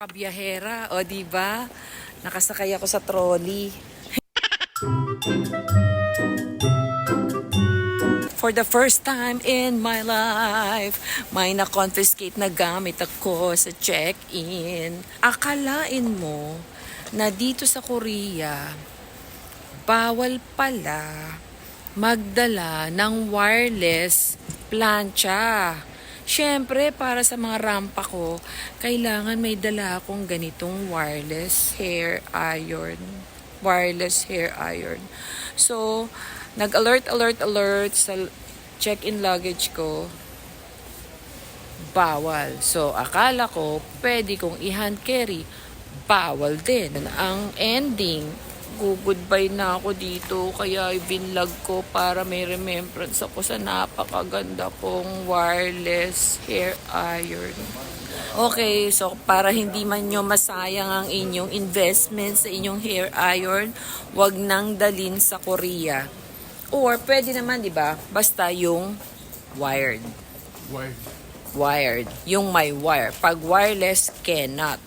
Kabiyahera, o di ba? Nakasakay ako sa trolley. For the first time in my life, may na-confiscate na gamit ako sa check-in. Akalain mo na dito sa Korea, bawal pala magdala ng wireless plancha. Siyempre, para sa mga rampa ko, kailangan may dala akong ganitong wireless hair iron. Wireless hair iron. So, nag-alert sa check-in luggage ko, bawal. So, akala ko, pwede kong i-hand carry. Bawal din. Ang ending, goodbye na ako dito, kaya i-vlog ko para may remembrance ako sa napakaganda kong wireless hair iron. Okay, so para hindi man nyo masayang ang inyong investment sa inyong hair iron, wag nang dalin sa Korea. Or pwede naman, di ba? Basta yung wired. Wired. Yung may wire. Pag wireless, cannot.